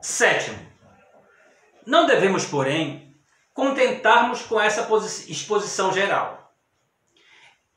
Sétimo, não devemos, porém, contentarmos com essa exposição geral.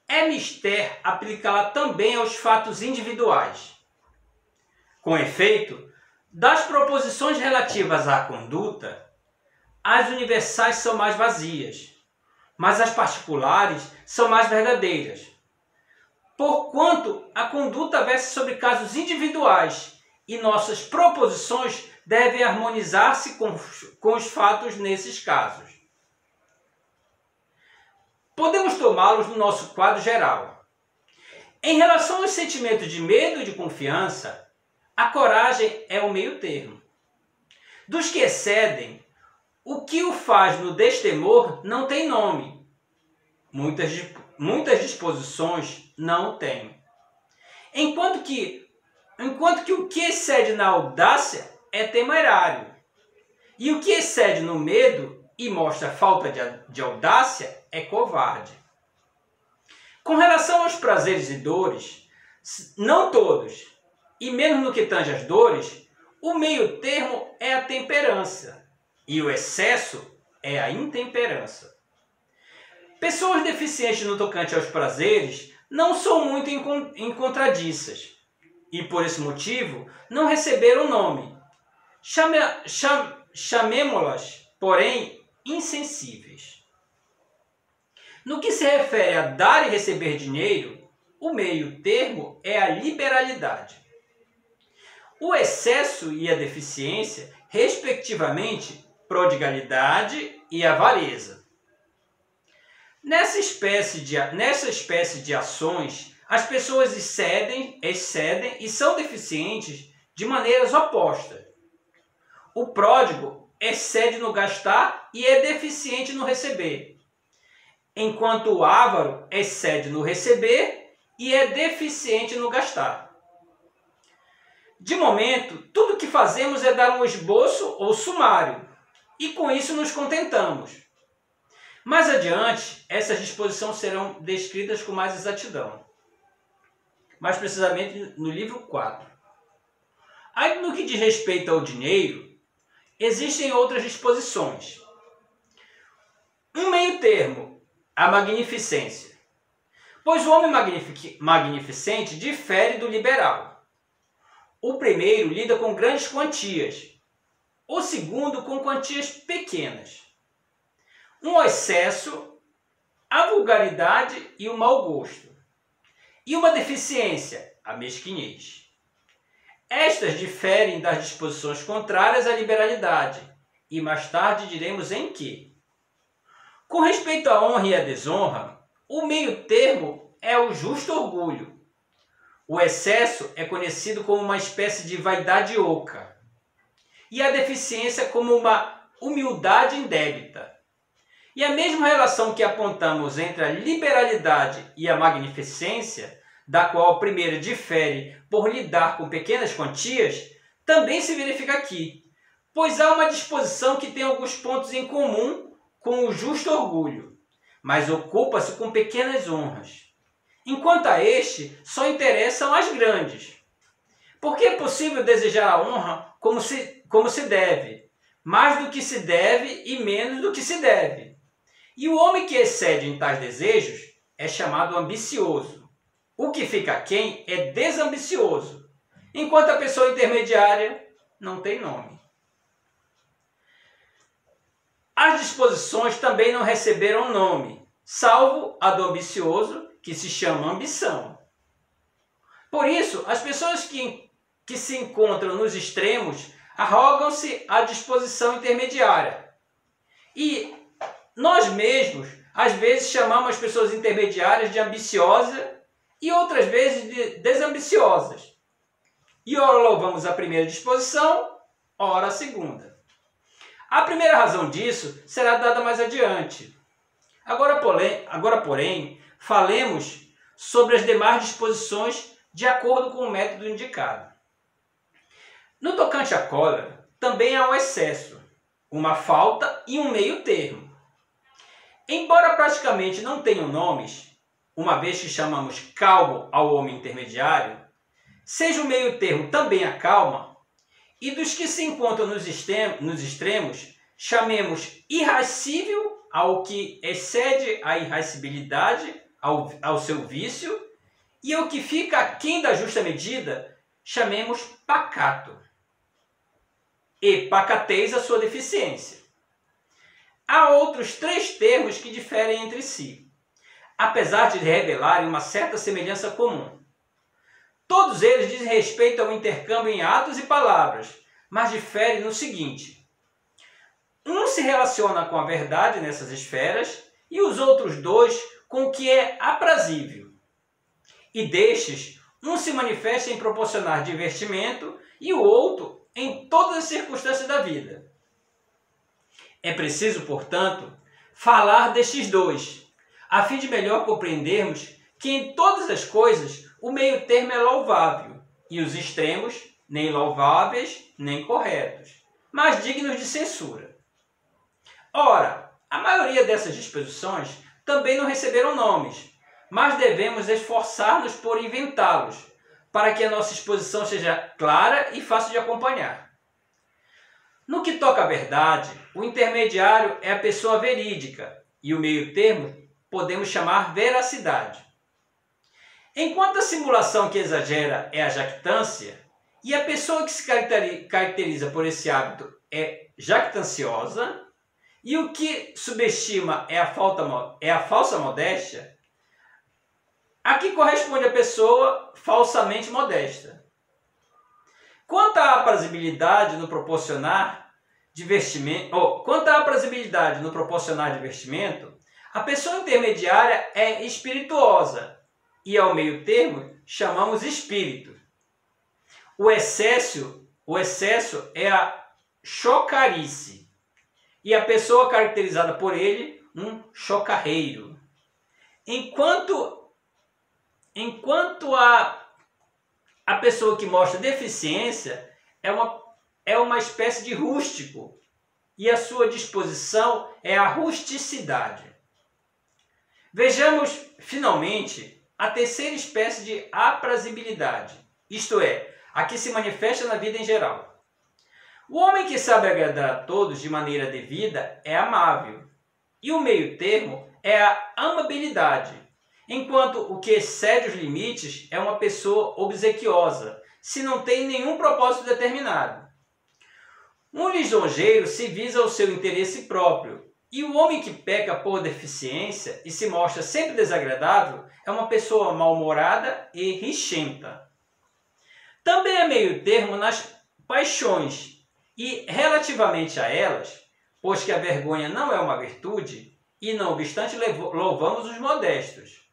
É mister aplicá-la também aos fatos individuais. Com efeito, das proposições relativas à conduta, as universais são mais vazias, mas as particulares são mais verdadeiras, porquanto a conduta versa sobre casos individuais e nossas proposições devem harmonizar-se com os fatos nesses casos. Podemos tomá-los no nosso quadro geral. Em relação aos sentimentos de medo e de confiança, a coragem é o meio termo. Dos que excedem, o que o faz no destemor não tem nome. Muitas disposições não têm. Enquanto que o que excede na audácia é temerário. E o que excede no medo e mostra falta de audácia é covarde. Com relação aos prazeres e dores, não todos, e menos no que tange as dores, o meio termo é a temperança, e o excesso é a intemperança. Pessoas deficientes no tocante aos prazeres não são muito encontradiças, e por esse motivo não receberam nome. Chamemo-las, porém, insensíveis. No que se refere a dar e receber dinheiro, o meio termo é a liberalidade. O excesso e a deficiência, respectivamente, prodigalidade e avareza. Nessa espécie de ações, as pessoas excedem e são deficientes de maneiras opostas. O pródigo excede no gastar e é deficiente no receber, enquanto o avaro excede no receber e é deficiente no gastar. De momento, tudo o que fazemos é dar um esboço ou sumário, e com isso nos contentamos. Mais adiante, essas disposições serão descritas com mais exatidão, mais precisamente no livro 4. Aí, no que diz respeito ao dinheiro, existem outras disposições. Um meio termo, a magnificência. Pois o homem magnificente difere do liberal. O primeiro lida com grandes quantias, o segundo com quantias pequenas. Um excesso, a vulgaridade e o mau gosto. E uma deficiência, a mesquinhez. Estas diferem das disposições contrárias à liberalidade, e mais tarde diremos em que. Com respeito à honra e à desonra, o meio termo é o justo orgulho. O excesso é conhecido como uma espécie de vaidade oca, e a deficiência como uma humildade indébita. E a mesma relação que apontamos entre a liberalidade e a magnificência, da qual a primeira difere por lidar com pequenas quantias, também se verifica aqui, pois há uma disposição que tem alguns pontos em comum com o justo orgulho, mas ocupa-se com pequenas honras, enquanto a este só interessam as grandes. Porque é possível desejar a honra como se deve, mais do que se deve e menos do que se deve. E o homem que excede em tais desejos é chamado ambicioso. O que fica aquém é desambicioso, enquanto a pessoa intermediária não tem nome. As disposições também não receberam nome, salvo a do ambicioso, que se chama ambição. Por isso, as pessoas que se encontram nos extremos arrogam-se à disposição intermediária. E nós mesmos, às vezes, chamamos as pessoas intermediárias de ambiciosas e outras vezes de desambiciosas. E ora louvamos a primeira disposição, ora a segunda. A primeira razão disso será dada mais adiante. Agora, porém, falemos sobre as demais disposições de acordo com o método indicado. No tocante à cólera, também há um excesso, uma falta e um meio termo. Embora praticamente não tenham nomes, uma vez que chamamos calmo ao homem intermediário, seja o meio termo também a calma, e dos que se encontram nos extremos, chamemos irascível ao que excede a irascibilidade, ao seu vício, e o que fica aquém da justa medida, chamemos pacato. E pacatez a sua deficiência. Há outros 3 termos que diferem entre si, apesar de revelarem uma certa semelhança comum. Todos eles dizem respeito ao intercâmbio em atos e palavras, mas diferem no seguinte: um se relaciona com a verdade nessas esferas e os outros 2 com o que é aprazível. E destes, um se manifesta em proporcionar divertimento e o outro em todas as circunstâncias da vida. É preciso, portanto, falar destes 2, a fim de melhor compreendermos que em todas as coisas o meio termo é louvável e os extremos nem louváveis nem corretos, mas dignos de censura. Ora, a maioria dessas disposições também não receberam nomes, mas devemos esforçar-nos por inventá-los, para que a nossa exposição seja clara e fácil de acompanhar. No que toca à verdade, o intermediário é a pessoa verídica e o meio termo podemos chamar veracidade. Enquanto a simulação que exagera é a jactância, e a pessoa que se caracteriza por esse hábito é jactanciosa, e o que subestima é a falsa modéstia, aqui corresponde a pessoa falsamente modesta. Quanto à aprazabilidade no proporcionar divertimento, a pessoa intermediária é espirituosa e ao meio termo chamamos espírito. O excesso é a chocarice e a pessoa caracterizada por ele um chocarreiro. Enquanto a pessoa que mostra deficiência é uma espécie de rústico e a sua disposição é a rusticidade. Vejamos, finalmente, a terceira espécie de aprazibilidade, isto é, a que se manifesta na vida em geral. O homem que sabe agradar a todos de maneira devida é amável, e o meio termo é a amabilidade, enquanto o que excede os limites é uma pessoa obsequiosa, se não tem nenhum propósito determinado. Um lisonjeiro se visa ao seu interesse próprio, e o homem que peca por deficiência e se mostra sempre desagradável é uma pessoa mal-humorada e rixenta. Também é meio termo nas paixões, e relativamente a elas, pois que a vergonha não é uma virtude, e não obstante louvamos os modestos.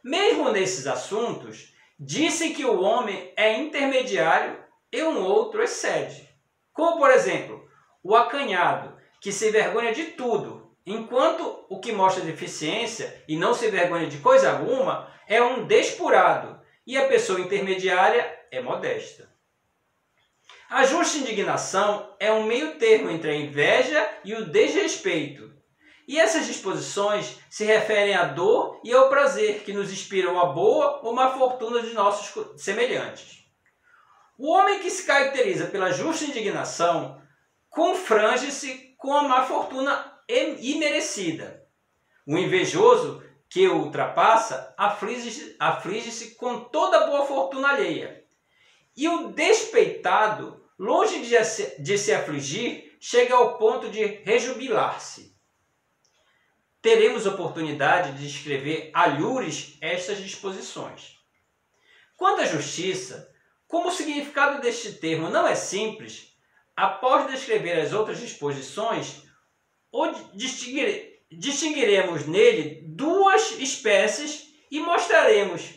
Mesmo nesses assuntos, disse que o homem é intermediário e um outro excede. Como, por exemplo, o acanhado, que se vergonha de tudo, enquanto o que mostra deficiência e não se vergonha de coisa alguma é um despurado, e a pessoa intermediária é modesta. A justa indignação é um meio termo entre a inveja e o desrespeito. E essas disposições se referem à dor e ao prazer que nos inspiram a boa ou má fortuna de nossos semelhantes. O homem que se caracteriza pela justa indignação confrange-se com a má fortuna imerecida. O invejoso que o ultrapassa aflige-se com toda a boa fortuna alheia. E o despeitado, longe de se afligir, chega ao ponto de rejubilar-se. Teremos oportunidade de descrever alhures estas disposições. Quanto à justiça, como o significado deste termo não é simples, após descrever as outras disposições, distinguiremos nele 2 espécies e mostraremos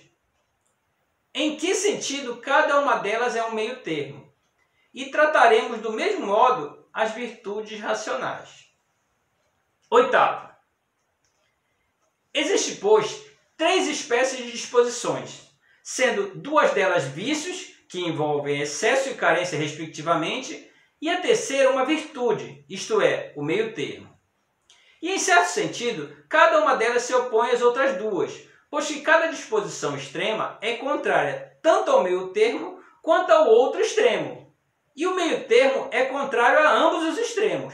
em que sentido cada uma delas é um meio termo, e trataremos do mesmo modo as virtudes racionais. Oitavo. Existem, pois, 3 espécies de disposições, sendo 2 delas vícios, que envolvem excesso e carência respectivamente, e a terceira uma virtude, isto é, o meio termo. E em certo sentido, cada uma delas se opõe às outras 2, pois que cada disposição extrema é contrária tanto ao meio termo quanto ao outro extremo. E o meio termo é contrário a ambos os extremos.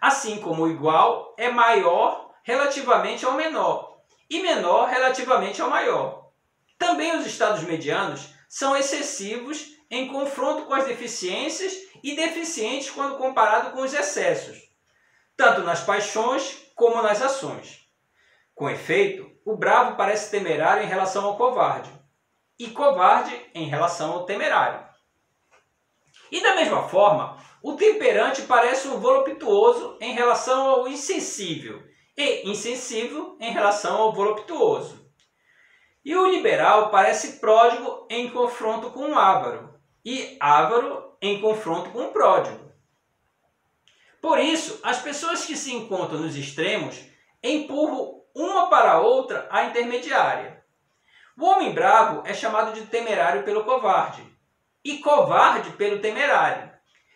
Assim como o igual é maior relativamente ao menor e menor relativamente ao maior. Também os estados medianos são excessivos em confronto com as deficiências e deficientes quando comparado com os excessos, tanto nas paixões como nas ações. Com efeito, o bravo parece temerário em relação ao covarde, e covarde em relação ao temerário. E da mesma forma, o temperante parece um voluptuoso em relação ao insensível, e insensível em relação ao voluptuoso. E o liberal parece pródigo em confronto com o avaro, e avaro em confronto com o pródigo. Por isso, as pessoas que se encontram nos extremos empurram uma para a outra a intermediária. O homem bravo é chamado de temerário pelo covarde, e covarde pelo temerário,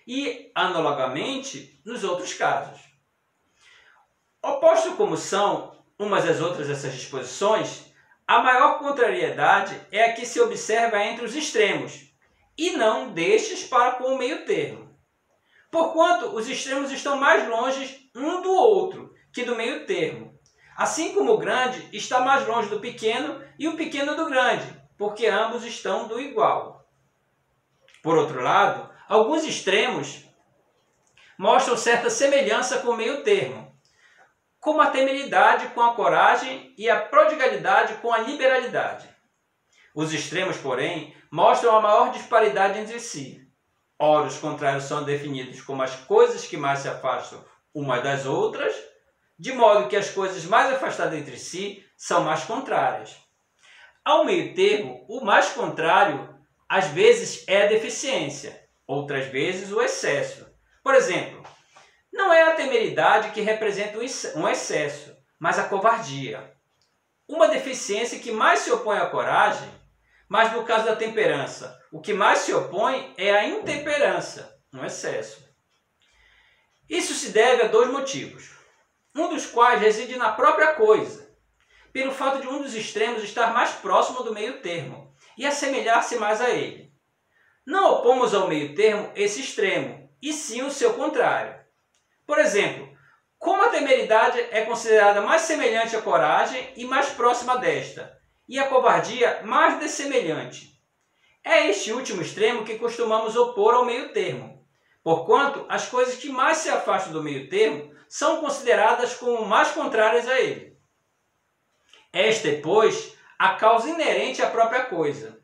e, analogamente, nos outros casos. Oposto como são umas às outras essas disposições, a maior contrariedade é a que se observa entre os extremos, e não destes para com o meio termo. Porquanto os extremos estão mais longe um do outro que do meio termo, assim como o grande está mais longe do pequeno e o pequeno do grande, porque ambos estão do igual. Por outro lado, alguns extremos mostram certa semelhança com o meio termo, como a temeridade com a coragem e a prodigalidade com a liberalidade. Os extremos, porém, mostram a maior disparidade entre si. Ora, os contrários são definidos como as coisas que mais se afastam umas das outras, de modo que as coisas mais afastadas entre si são mais contrárias. Ao meio termo, o mais contrário, às vezes, é a deficiência, outras vezes o excesso. Por exemplo, não é a temeridade que representa um excesso, mas a covardia. Uma deficiência que mais se opõe à coragem, mas no caso da temperança, o que mais se opõe é a intemperança, um excesso. Isso se deve a dois motivos, um dos quais reside na própria coisa, pelo fato de um dos extremos estar mais próximo do meio termo e assemelhar-se mais a ele. Não opomos ao meio termo esse extremo, e sim o seu contrário. Por exemplo, como a temeridade é considerada mais semelhante à coragem e mais próxima desta, e a covardia mais dessemelhante. É este último extremo que costumamos opor ao meio termo, porquanto as coisas que mais se afastam do meio termo são consideradas como mais contrárias a ele. Esta é, pois, a causa inerente à própria coisa.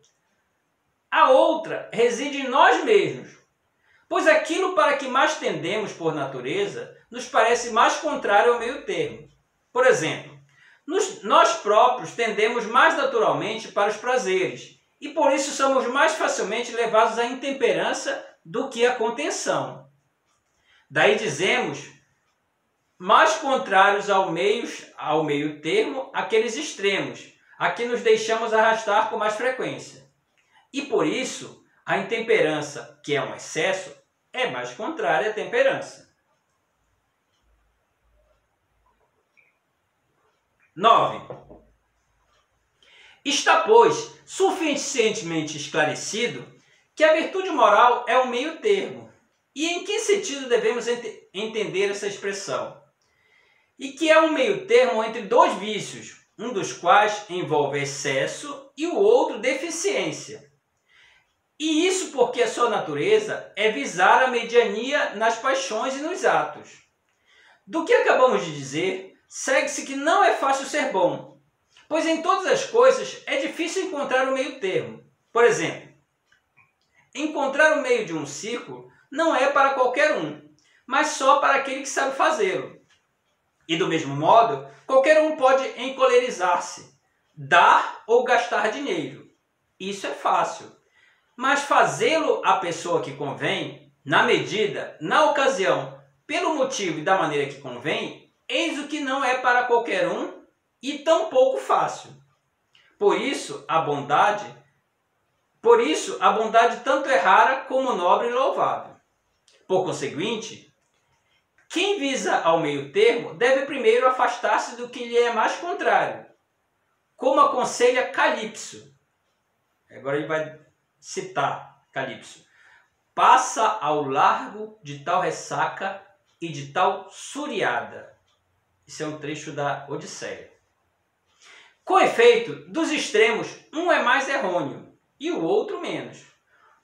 A outra reside em nós mesmos, pois aquilo para que mais tendemos por natureza nos parece mais contrário ao meio termo. Por exemplo, nós próprios tendemos mais naturalmente para os prazeres, e por isso somos mais facilmente levados à intemperança do que à contenção. Daí dizemos, mais contrários ao meio termo, aqueles extremos, a que nos deixamos arrastar com mais frequência. E por isso, a intemperança, que é um excesso, é mais contrária à temperança. 9. Está, pois, suficientemente esclarecido que a virtude moral é o meio termo. E em que sentido devemos entender essa expressão? E que é um meio termo entre dois vícios, um dos quais envolve excesso e o outro deficiência. E isso porque a sua natureza é visar a mediania nas paixões e nos atos. Do que acabamos de dizer, segue-se que não é fácil ser bom, pois em todas as coisas é difícil encontrar o meio termo. Por exemplo, encontrar o meio de um círculo não é para qualquer um, mas só para aquele que sabe fazê-lo. E do mesmo modo, qualquer um pode encolerizar-se, dar ou gastar dinheiro. Isso é fácil. Mas fazê-lo à pessoa que convém, na medida, na ocasião, pelo motivo e da maneira que convém, eis o que não é para qualquer um e tão pouco fácil. Por isso, a bondade tanto é rara como nobre e louvável. Por conseguinte, quem visa ao meio termo deve primeiro afastar-se do que lhe é mais contrário, como aconselha Calipso. Agora ele vai citar Calipso. passa ao largo de tal ressaca e de tal suriada. Isso é um trecho da Odisseia. Com efeito, dos extremos, um é mais errôneo e o outro menos.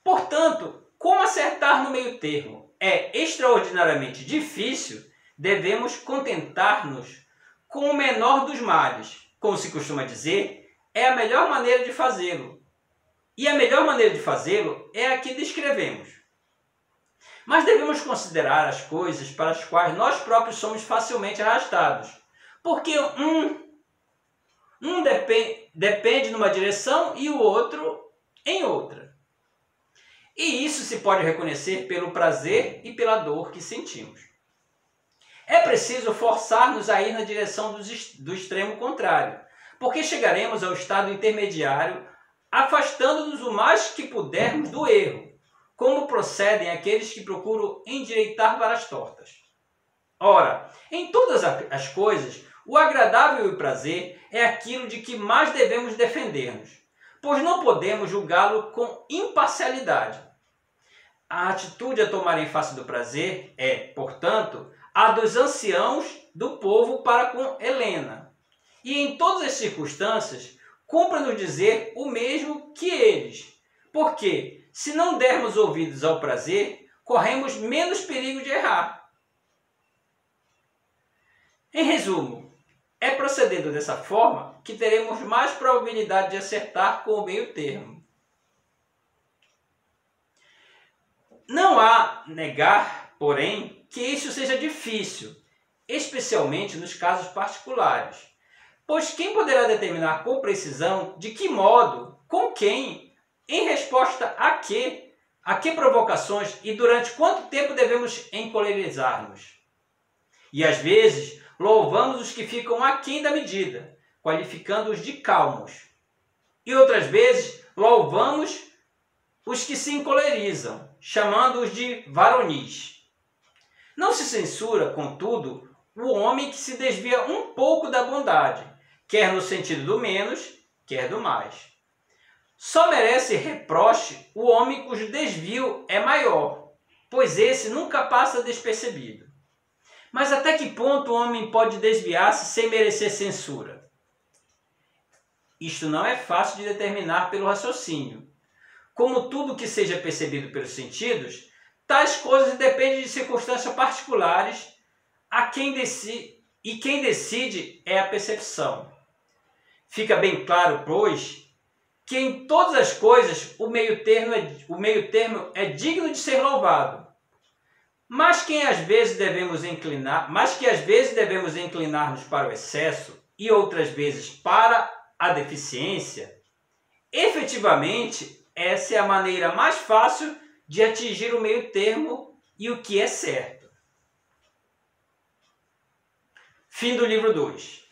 Portanto, como acertar no meio termo é extraordinariamente difícil, devemos contentar-nos com o menor dos males. Como se costuma dizer, é a melhor maneira de fazê-lo. E a melhor maneira de fazê-lo é a que descrevemos. Mas devemos considerar as coisas para as quais nós próprios somos facilmente arrastados. Porque um depende numa direção e o outro em outra. E isso se pode reconhecer pelo prazer e pela dor que sentimos. É preciso forçar-nos a ir na direção do extremo contrário, porque chegaremos ao estado intermediário, afastando-nos o mais que pudermos do erro, como procedem aqueles que procuram endireitar varas tortas. Ora, em todas as coisas, o agradável e o prazer é aquilo de que mais devemos defender-nos, pois não podemos julgá-lo com imparcialidade. A atitude a tomar em face do prazer é, portanto, a dos anciãos do povo para com Helena. E em todas as circunstâncias, cumpre-nos dizer o mesmo que eles, porque, se não dermos ouvidos ao prazer, corremos menos perigo de errar. Em resumo, é procedendo dessa forma que teremos mais probabilidade de acertar com o meio termo. Não há negar, porém, que isso seja difícil, especialmente nos casos particulares, pois quem poderá determinar com precisão de que modo, com quem, em resposta a que provocações e durante quanto tempo devemos encolerizar-nos? E às vezes louvamos os que ficam aquém da medida, qualificando-os de calmos. E outras vezes louvamos os que se encolerizam, chamando-os de varonis. Não se censura, contudo, o homem que se desvia um pouco da bondade, quer no sentido do menos, quer do mais. Só merece reproche o homem cujo desvio é maior, pois esse nunca passa despercebido. Mas até que ponto o homem pode desviar-se sem merecer censura? Isto não é fácil de determinar pelo raciocínio. Como tudo que seja percebido pelos sentidos, tais coisas dependem de circunstâncias particulares quem decide é a percepção. Fica bem claro, pois, que em todas as coisas o meio termo é digno de ser louvado, mas que às vezes devemos inclinar-nos para o excesso e outras vezes para a deficiência. Efetivamente, essa é a maneira mais fácil de atingir o meio termo e o que é certo. Fim do livro 2.